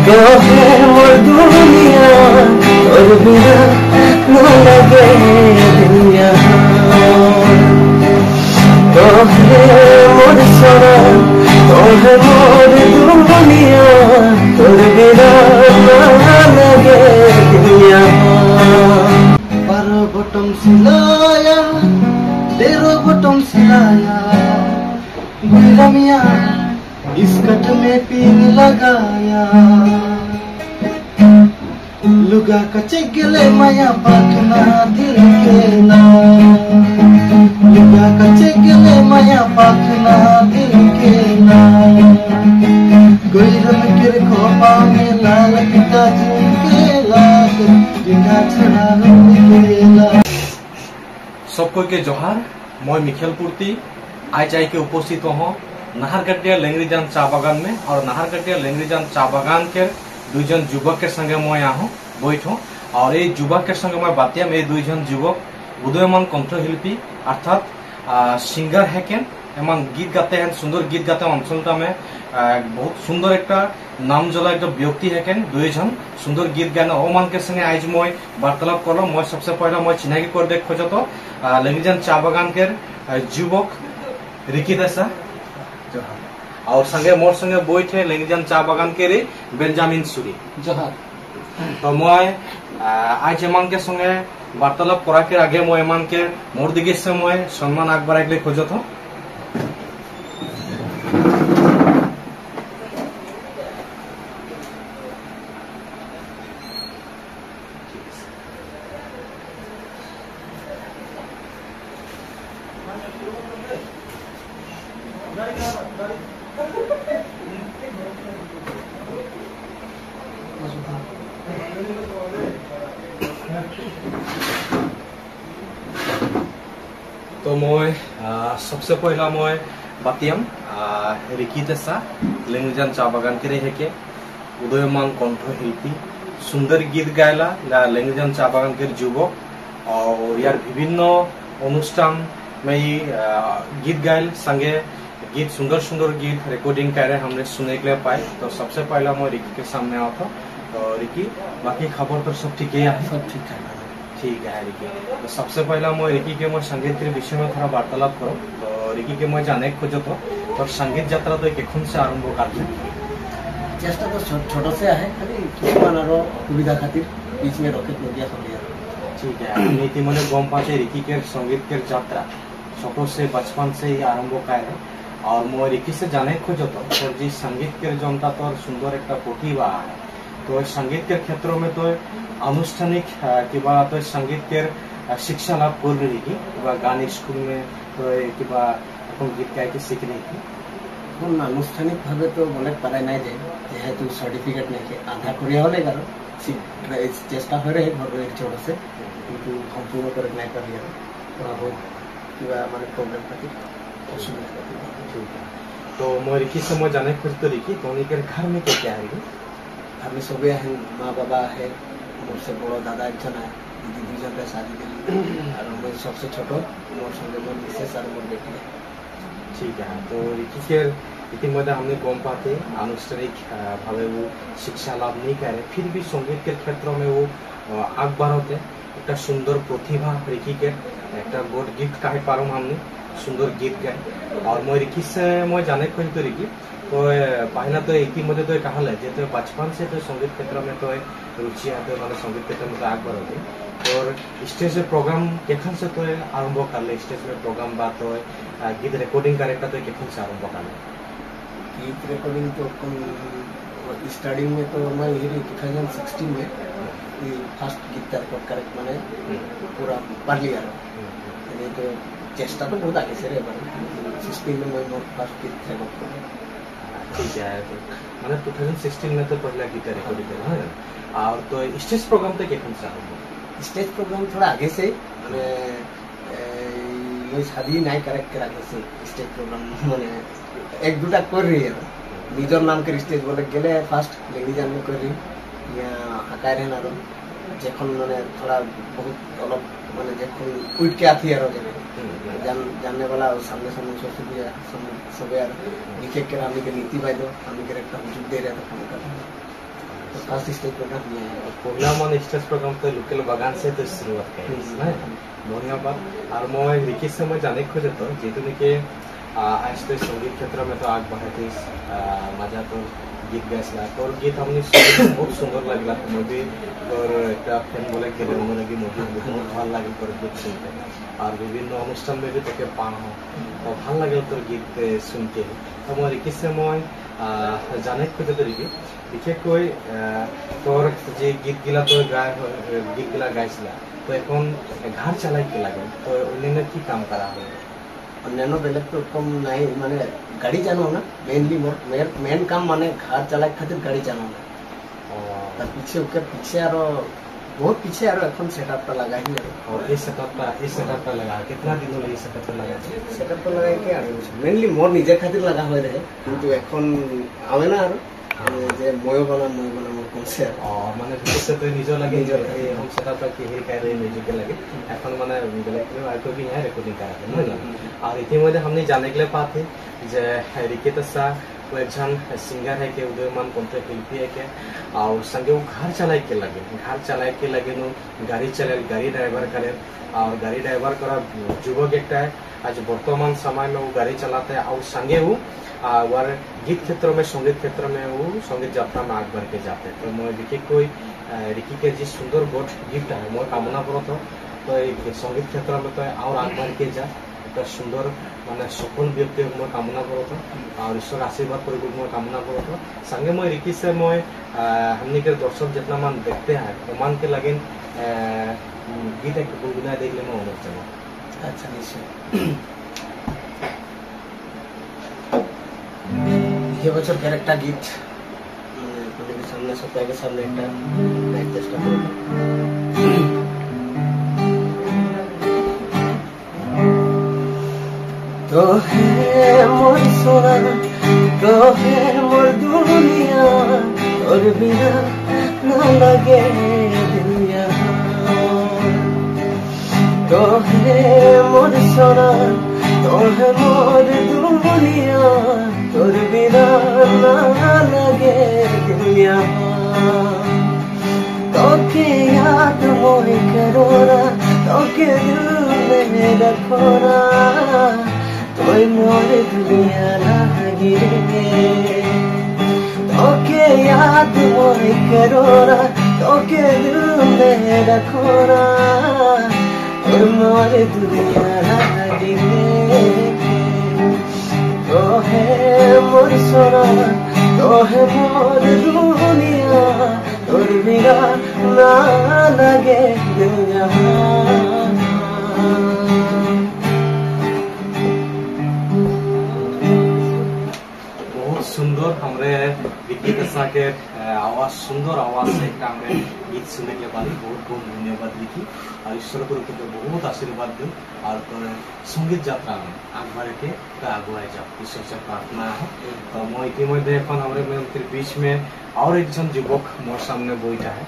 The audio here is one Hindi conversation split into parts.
कहे मोर दुनिया और बिना न लगे दुनिया कहे मोर सोना कहे मोर दुनिया और बिना न लगे दुनिया 12 बटन सिलाया 13 बटन सिलाया गुलामिया स्कर्ट में पिन लगाया लुगा कचे गले माया पाखना दिल के ना लुगा कचे गले माया पाखना दिल के ना कोई रंग के खोपा में लाल पिता के लाग बिना छड़ा रंगेला सबको के जोहार मैं मिखेलपुरती आज आई के उपस्थित हो नाहरकटिया लेंगरीजान चा बागान में और नाहरकटिया लेंगरीजान चा बागान के दुईजन युवक के संगे मैं यहाँ बैठो और ये युवक के संगे मैं बातियाम ये दुईजन युवक उदयमान कंठशिल्पी अर्थात सिंगर हेकेन एवं गीत गाते हैं सुंदर गीत गाते अंचलटा में बहुत सुंदर एक नाम जला एक व्यक्ति हेकेन दुईजन सुंदर गीत गान ओमान के संगे आज मैं वार्तालाप करलो मैं सबसे पहले मैं चिनाकी कर देख खोजो तो लेंगरीजान चा बागान के युवक रिकी देसा और संगे मोर संगे बैठे लेंगरीजान चा बागान के बेंजामिन सुरी जोहार तो मैं आज एमान के संगे वार्तालाप करा के आगे मैं एमान के मोर दिगे से मैं सम्मान आगबाराइले खोजो तो तो मैं सबसे पहला मैं बातियम रिकी देसा लेंगरीजान चा बागान के हेके उदयमान कंठशिल्पी सुंदर गीत गायला लेंगरीजान चा बागान के युवक और यार विभिन्न अनुष्ठान में गीत गायल संगे गीत सुंदर सुंदर गीत रिकॉर्डिंग करे हमने सुनने के लिए पाए तो सबसे पहला मैं रिकी के सामने आओ था तो रिकी बाकी खबर तो सब ठीक है सब ठीक है ठीक है रिकी तो सबसे पहला मैं रिकी के मैं संगीत के विषय में थोड़ा वार्तालाप करो तो रिकी के मैं जाने खोजो तो और संगीत यात्रा तो कखन से आरंभ कर चेष्टा तो छोटो से है खाली किसुमानारो सुविधा खातिर बीच में रॉकेट नदिया सब लिया ठीक है नीति मैंने गम पाते रिकी के संगीत के यात्रा छोटो से बचपन से ही आरंभ कर है और मैं रिकी से जाने खोजो तो जी संगीत के जनता तो सुंदर एक प्रतिभा है तो संगीत के क्षेत्रों में तो आनुष्ठानिक किबा तो संगीत के शिक्षा लाभ कर रही थी गान स्कूल में तो किबा गीत गाय के सीख रही थी आनुष्ठानिक भावे तो बोले पारे ना जाए जेहेतु सर्टिफिकेट नहीं आधा करिया होले गारो चेष्टा हो रहे घर छोड़ से किंतु संपूर्ण कर नहीं पारिया बहुत किबा माने प्रॉब्लम खातिर असुविधा ठीक है तो मैं रिकी से मैं जाने खोजते रिकी तो उनके घर में क्या क्या है घर में सब है माँ बाबा है मुझसे बड़ो दादा एक जन है दीदी दुजन का शादी के और मैं सबसे छोटो मोर संगे मोर मिसेस और मोर बेटी है ठीक है तो रिकी के इतिमध्य हमने गम पाते आनुष्ठानिक भावे वो शिक्षा लाभ नहीं करे फिर भी संगीत के क्षेत्रों में वो आग बढ़ते एक सुंदर प्रतिभा रिकी के एक गोट गीत गाई पारो हमने सुंदर गीत गाय और मैं रिकी से मैं जाने खोजते रिकी तो पहला तो इतिमध्य तो कहा है तो बचपन से तो संगीत क्षेत्र में तो रुचि है तो मतलब संगीत क्षेत्र में तो आग बढ़ोगे और स्टेज प्रोग्राम केखन से तो आरंभ कर ले स्टेज में प्रोग्राम बात तो गीत रिकॉर्डिंग करेगा तो केखन से आरंभ कर ले गीत रिकॉर्डिंग तो स्टार्टिंग में तो मैं 2016 में फर्स्ट गीत रिकॉर्ड करे मैंने पूरा पढ़ लिया तो चेष्टा तो बहुत आगे से रहे 16 में मैं फर्स्ट गीत रिकॉर्ड कर ठीक है तो मैंने 2016 में तो पहला गीत रिकॉर्डिंग करा है और तो स्टेज प्रोग्राम तो केखन से आरंभ स्टेज प्रोग्राम थोड़ा आगे से मैं शादी नहीं करे आगे से स्टेज प्रोग्राम मैंने एक दूटा कर रही है निजर नाम के स्टेज बोले गले फास्ट लेंगरीजान में कर रही या आकार है ना जखन मैंने थोड़ा बहुत अलग मैंने जखन उठ के आती है जानने वाला सामने सामने सब यार लिखे के रामी के नीति भाई दो रामी के एक हुजूर दे रहा था काम कर फर्स्ट स्टेज प्रोग्राम किया है पहला मन स्टेज प्रोग्राम तो लोकल बागान से तो शुरुआत करी ना बढ़िया बात और मैं रिकी से मैं जाने खोजे तो जेतु निके आज तो संगीत क्षेत्र में तो आग बढ़े मजा तो गीत गाइसला और गीत हमने बहुत सुंदर लगला मुझे और एक फैन बोले कि उन्होंने कि मुझे बहुत ভাল লাগে তোর गीत सुनते और विभिन्न अनुष्ठान में भी तके पाओ और ভাল লাগে তোর गीत सुनते तो मैं रिकी से मैं जाने खोजे तो रिकी বিশেষকৈ তোর যে গীতগুলা তোর গীতগুলা গাইছিলা তো এখন ঘাট চালাই কি লাগে তো অন্যান্য কি কাম করা হয় अन्यानो बेलेग तो कम नहीं माने गाड़ी जानो ना मेनली मेन काम माने घर चलाए खातिर गाड़ी जानो ना और पीछे आरो बहुत पीछे आरो এখন सेटअप पे लगा ही और इस सेटअप पे लगा कितना दिन हो ये सेटअप पे लगा सेटअप पे लगा के आरो मेनली मोर निजे खातिर लगा होय रहे किंतु এখন आवे ना आरो जे मयो बना मोर कॉन्सेप्ट মানে ভবিষ্যতে তো নিজে লাগে हम सेटअप पे কি হিল করে म्यूजिक লাগে এখন মানে বেলেগ আর তো भी है रिकॉर्डिंग करा है ना और इतिमध्ये हमने जाने के लिए पाते जे रिकेत सा वो एक जन सिंगर है के उदयमान पंत शिल्पी है के और संगे वो घर चलाए के लगे नो गाड़ी चले गाड़ी ड्राइवर करे और गाड़ी ड्राइवर करा युवक एक है आज वर्तमान समय में वो गाड़ी चलाते हैं और संगे वो और गीत क्षेत्र में संगीत क्षेत्र में वो संगीत यात्रा में आग बढ़ के जाते हैं तो मैं विशेष कोई रिकी के जी सुंदर गोट गिफ्ट है मैं कामना करो तो संगीत क्षेत्र में तो और आग बढ़ के जा एक सुंदर माने सफल व्यक्ति मैं कामना करो तो और ईश्वर आशीर्वाद कर मैं कामना करो तो संगे मैं रिकी से मैं हमने के दर्शक जितना मान देखते हैं मान के लगे गीत एक गुनगुना देख ले मैं अनुरोध चाहूँ अच्छा निश्चय ये बच्चों कैरेक्टर गीत के सामने सब के सामने एक नाइट चेष्टा करो तो है मोर सोना तो है मोर दुनिया और बिना ना लगे दुनिया तो है मोर सोना तो है मोर दुनिया तोर बिना ना लगे दुनिया तो के याद मोहे करो ना तो के दिल में रखो ना तोय मोर दुनिया लागे तो के याद मोहे करो ना तो के दिल में रखो ना तोय मोर दुनिया लागे तो है मोर सोना तो है मोर दुनिया तोर बिना ना लगे दुनिया बहुत सुंदर हमरे विकी दशा के आवाज सुंदर आवाज से हमरे गीत सुनने के बाद बहुत बहुत धन्यवाद विकी और ईश्वर को बहुत आशीर्वाद दूं और संगीत यात्रा में आग बढ़ के आगुआई जाओ ईश्वर से प्रार्थना है तो मैं इतिमध्ये हमारे बीच में और एक जन युवक मोर सामने बैठा है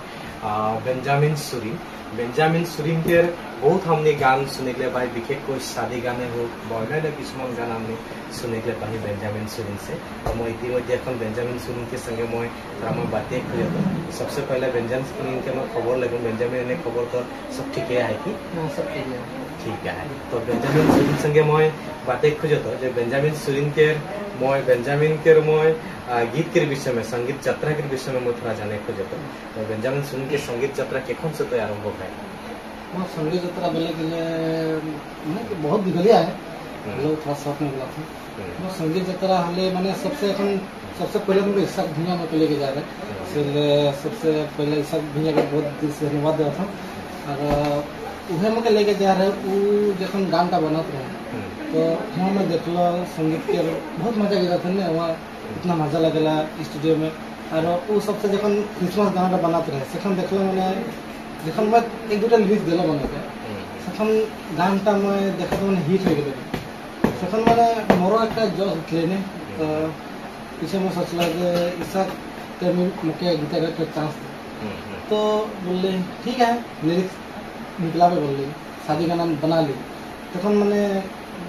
बेंजामिन सुरीन के बहुत हमने गान सुने के लिए भाई विशेष कोई शादी गाने हो बॉयलर किस्मान गान हमने सुने के लिए भाई बेंजामिन सुरीन से और मैं इतिमध्ये बेंजामिन सुरीन के संगे मैं बातें खोजे तो सबसे पहले बेंजामिन सुरीन के मैं खबर लगूँ बेंजामिन ने खबर तो सब ठीक है कि सब ठीक है तो बेंजामिन सुरीन संगे मैं बातें खोजे तो जो बेंजामिन सुरीन के मैं गीत के विषय में संगीत यात्रा के विषय में मैं थोड़ा जाने खोजे तो बेंजामिन सुरीन के संगीत यात्रा केखन से तो आरंभ है संगीत यात्रा बोले के लिए बहुत दिगलिया है लोग थोड़ा शौक में बोला था संगीत यात्रा हमें मैंने सबसे पहले हम ईसाक भुइया में लेके जा रहे फिर सबसे पहले ईसाक भुइया के बहुत दिल से धन्यवाद देता था और उहे में लेके जा रहे वो जखन गान का बनत रहे तो वहाँ में देखल संगीत के बहुत मजा गया था ना वहाँ इतना मजा लगेला स्टूडियो में और वो सबसे जखन क्रिसमस गाना बनत रहे सखन देखल मैंने जखन मैं एक दूटा लिरिक्स दिल बना के सखन गानटा मैं देखा तो मैंने हिट हो गए सखन मैंने मोरो एक जोश उठले तो पीछे मैं सोचला कि ईसाक के मुझे गिटार का चांस तो बोले ठीक है लिरिक्स निकला पे बोल ली शादी गाना बना ली तक मैंने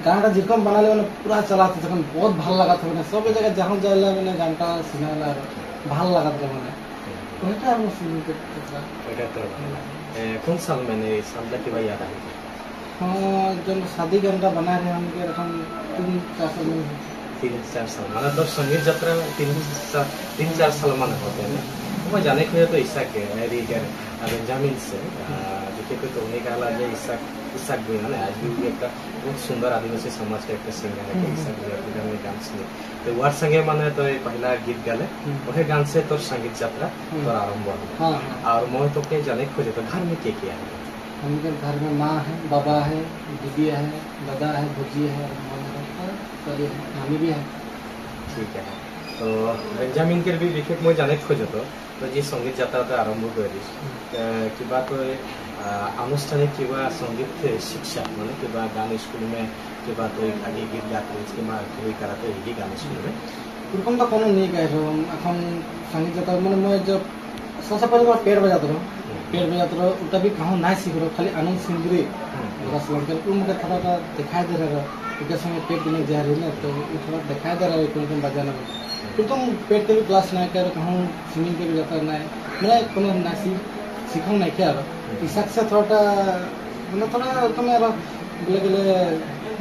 गाना जिरकम बना ली मैंने पूरा चला था तक बहुत भल लगा था मैंने सब जगह जहाँ जाए मैंने गाना सुना भल लगा था मैंने वैसा हम संगीत जत्रा ওইটা তো কোন সাল মানে এই সালটা কিবা ইয়াদ আছে हाँ जब शादी का अंडा बना रहे हम के हम 3-4 साल में 3-4 साल মানে তোর সঙ্গীত যাত্রা 3-4 साल মানে होते हैं मैं जाने को तो ईसा के रीगर बेंजामिन से देखिए तो उन्हें कहा जे ईसा भी है ना आज भी एक बहुत सुंदर आदिवासी समाज का एक सिंगर है ईसा भी में गान सुने तो वार संगे माने तो पहला गीत गाले वही गान से तो संगीत यात्रा तो आरंभ हुआ हाँ और मैं तो के जाने खोजे तो घर में क्या है हमारे घर में माँ है बाबा है दीदी है दादा है भुजी है मामी भी है ठीक है तो बेंजामिन के भी विशेष मैं जाने खोजे तो जी संगीत যাত্রা আরম্ভ করে দিস কিবা তো আনুষ্ঠানিক কিবা संगीत शिक्षा মানে কিবা গান স্কুল में কিবা তো আগে গীত গাতে কিবা কই कराते ही गान स्कूल में उनका तो कोनो नहीं कह रहा हूँ এখন संगीत যাত্রা মানে मैं जब सबसे पहले मैं पेड़ बजाता रहा उतना भी कहाँ ना सीख रहा खाली आनंद सिंदूरी बस लड़के मुझे थोड़ा दिखाई दे रहा उनके संगे पेट देने जा रही ना तो थोड़ा दिखाई दे रहा है कौन बजाना में फिर तुम पेट के भी क्लास ना कर कहूँ सिंगिंग के भी जाता ना मैं कोनो ना सीखा नहीं क्या इसाक से थोड़ा मतलब थोड़ा तुम्हें बोले गले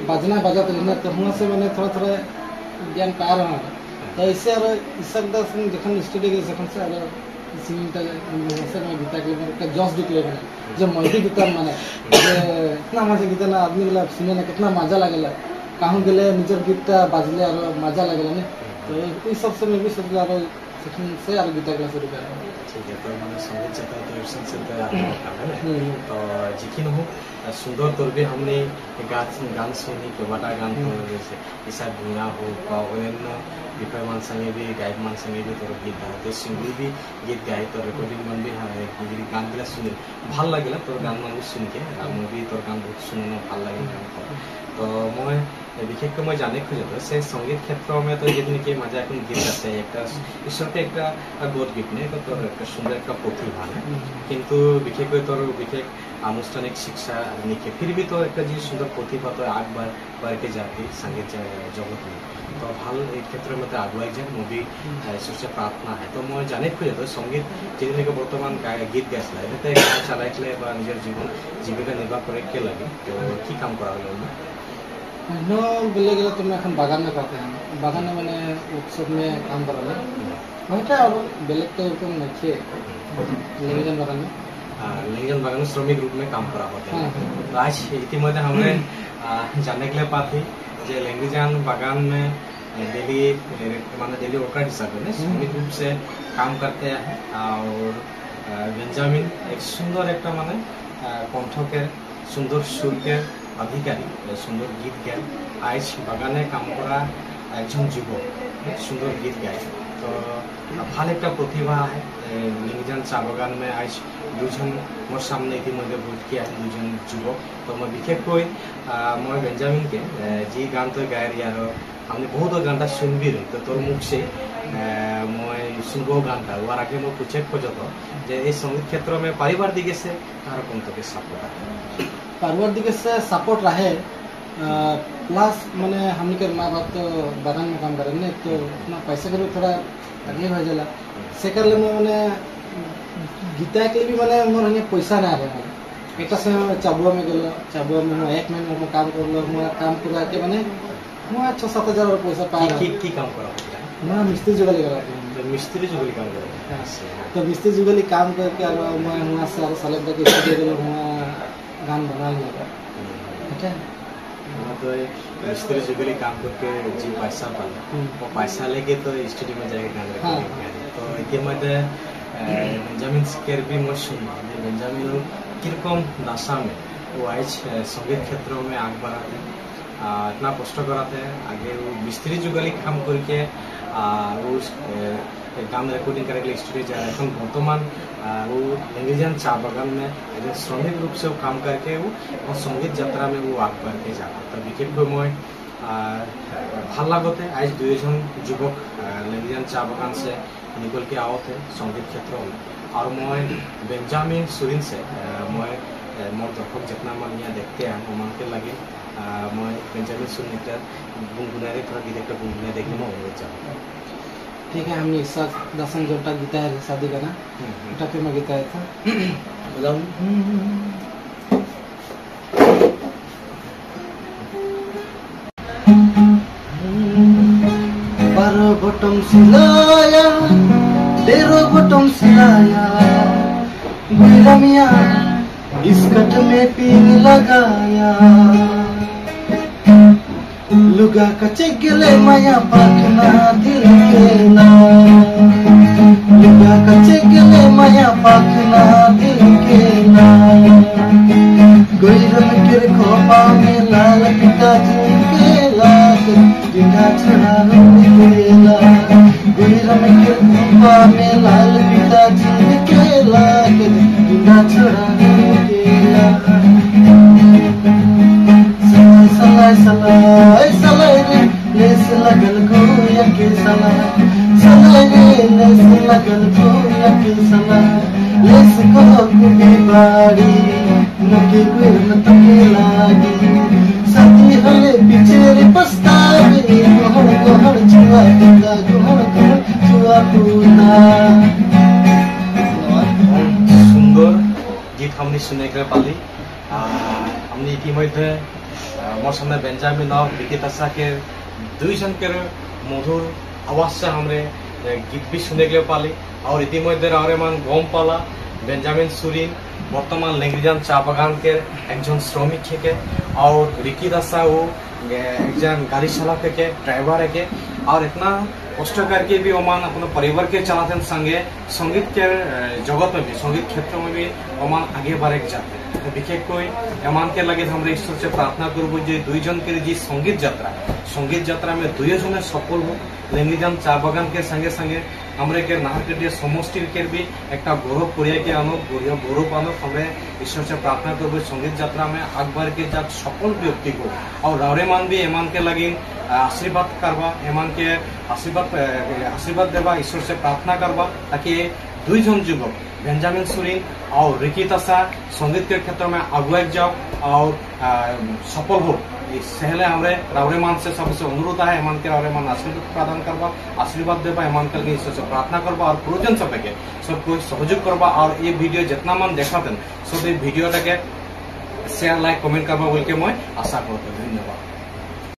बजना बजाते ना तो वहाँ से मैंने थोड़ा ज्ञान पा रहा हूँ तो इससे और इसाक दास जखन स्टडी के जखन से सिंगिंग से मैं गीता के लिए जॉस भी क्लियर है जब मल्टी गीता माने इतना मजा गीता ना आदमी गला सुने ना कितना मजा लगेला कहूँ गले निजर गीता बाजले और मजा लगेला ने तो इस सब से मैं भी सोच रहा सेकंड से और गीता क्लास शुरू कर रहा हूँ ठीक है तो मैंने संगीत जाता तो इर्सन से तो जिकिन हो सुंदर तौर पे हमने गान सुनी के बटा गान जैसे ईसा गुना हो अन्य विपयमान संगे भी गायकमान संगे भी तोर गीत गाए तो सिंगल भी गीत गाए तो रेकर्डिंग मन भी गान गिला सुनी ভাল লাগিলা তোর গান মান শুনি के मैं भी तोर गान बहुत सुनना ভাল लगे तो मैं বিশেষকৈ মই জানে খোজো সে সংগীত ক্ষেত্র में तो যেদিন কি মজা এখন গীত আছে একটা ঈশ্বরকে একটা গড গীত নেই তো তোর একটা সুন্দর একটা প্রতিভা কিন্তু বিশেষকৈ তোর বিশেষ আনুষ্ঠানিক শিক্ষা নিকে फिर भी तो একটা যে সুন্দর প্রতিভা তো আগবার বাড়িতে যাতে संगीत जगत में तो ভাল এই ক্ষেত্রের মধ্যে আগুৱাই যায় মুভি ঈশ্বরকে প্রার্থনা है तो মই জানে খোজো তো संगीत যেদিনকে বর্তমান গীত গাইছিল এতে গান চালাইলে বা নিজের জীবিকা নির্বাহ করে কে লাগে তো কি কাম করা হলো नो बोले गए तो मैं बागान में करते हैं बागान में मैंने उत्सव में काम करा वही क्या और बेलेग तो नहीं लेंगजन बागान में लेंगजन बागान में श्रमिक रूप में काम करा होता है तो आज इतिमध्य हमने जानने के लिए पाती जो लेंगजन बागान में डेली वर्कर हिसाब से श्रमिक रूप से काम करते हैं और बेंजामिन एक सुंदर एक माने कंठ के सुंदर सुर के अधिकारी सुंदर गीत गाय आज बागाने काम करा একজন যুবক सुंदर गीत गाय तो ভাল একটা प्रतिभा है लिंगजन चा बागान में आज দুজন मोर सामने इतिमध्ये भर्ती है দুজন যুবক तो मैं विशेषকৈ मैं बेंजामिन के जी गान तो गाय रही और हमने बहुत गानटा सुनबी रही तो तोर मुख से मैं सुनबो गानटा और आगे मैं पूछे खोजो तो जे इस संगीत क्षेत्र में परिवार दिखे से तार कौन तो के सपोर्ट परिवार दिखे से सपोर्ट रहे प्लस मैंने हमने के माँ बाप तो बागान में काम करेंगे तो अपना पैसे के लिए थोड़ा आगे हो जाला सेकर ले मैंने गीता के लिए भी मैंने मोर पैसा ना रहे एक समय चाबुआ में गलो चाबुआ में मैं 1 महीना में काम कर लो मैं काम करा के मैंने मैं 6-7 हजार पैसा पा की काम करा मैं मिस्त्री जुगाली करा मिस्त्री जुगली काम करा तो मिस्त्री जुगाली काम करके और मैं वहाँ से साले तक स्टूडियो वहाँ गान बना लिया ठीक है तो मिस्त्री जुगली काम करके जी पैसा पाला वो पैसा लेके तो स्टूडियो में जाके गान रखे तो इतिमध्ये बेंजामिन स्केर भी मैं सुना बेंजामिन किरकम नासा में वो आज संगीत क्षेत्रों में आग बढ़ाते इतना कष्ट कराते आगे वो मिस्त्री जुगाली काम करके वो गान रिकॉर्डिंग करने के लिए स्टूडियो जा रहे हैं वर्तमान वो लेंगजन चा बागान में एक श्रमिक रूप से वो काम करके वो और संगीत यात्रा में वो आग बढ़ के जाता तो विशेषকৈ मैं ভাল लगते आज दुईजन युवक लेंगजन चा बागान से निकल के आओ थे संगीत क्षेत्र में और मैं बेंजामिन सुरिन से मैं मोर दर्शक जितना मन यहाँ देखते हैं वो मन के लगे मैं बेंजामिन सुरिन गुनगुनारे थोड़ा गीत एक गुनगुना देखने में अनुरोध चाहूँ ठीक है हमने ईसा दासन जोटा गीता है शादी गाना उठा के मैं गीता था बजाऊं बारो बटम सिलाया 13 बटम सिलाया मेरा मियाँ स्कर्ट में पिन लगाया लुगा कचे गले माया पाखना दिल केला लुगा कचे गले माया पाखना दिल केला गोइरम के खोपा में लाल पिता केला दिखा छड़ा केला गोइरम के खोपा में लाल पिता केला दिखा छड़ा केला सलाय सलाय सलाय रे लेस लगल गोया के सलाय रे लेस लगल गोया के सलाय लेस को कुबी बाड़ी नके गुर न तके लागी साथी हले पीछे रे पछतावे गोहर गोहर छुआ पूता गोहर छुआ पूता सुंदर गीत हमने सुने के पाली हमने इतिमध्ये मोर सामने बेंजामिन और विकिता के दुईजन के मधुर आवाज से हमरे गीत भी सुने के पाली और इतिमध्ये रावरेमान गम पाला बेंजामिन सुरीन बर्तमान लेंग्रिजान चा बागान के एकजन श्रमिक के और रिकी दासा वो एकजन गाड़ी चालक के ड्राइवर के और इतना कष्ट करके भी ओमान अपने परिवार के चलाते संगे संगीत के जगत में भी संगीत क्षेत्र में भी ओमान आगे बढ़े जाते तो विशेषको एमान के लगे हम ईश्वर से प्रार्थना करब जे दुईजन के जी संगीत यात्रा में दुईजने सफल हो लेंग्रिजान चा बागान के संगे संगे हमरे के नाहरकटिया समष्टि के भी एक गौरव करिया के आनो गौरव आनो हमें ईश्वर से प्रार्थना करब संगीत यात्रा में आग बढ़ के जा सफल व्यक्ति को और रावरेमान भी एमान के लगी आशीर्वाद करवा एमान के आशीर्वाद देवा ईश्वर से प्रार्थना करवा ताकि दुईजन युवक बेंजामिन सुरीन और रिकिता संगीत के क्षेत्र में आगुआ जाओ और सफल हो सहले हमारे रावरेमान से सबसे अनुरोध है एमान के रावरेमान आशीर्वाद प्रदान करवा आशीर्वाद देवा एमान के ईश्वर से प्रार्थना करवा और प्रोजन सबके सबको सहयोग करवा और ये वीडियो जितना मन देखा सब ये वीडियो शेयर लाइक कमेंट करवा बोल के मैं आशा करते धन्यवाद।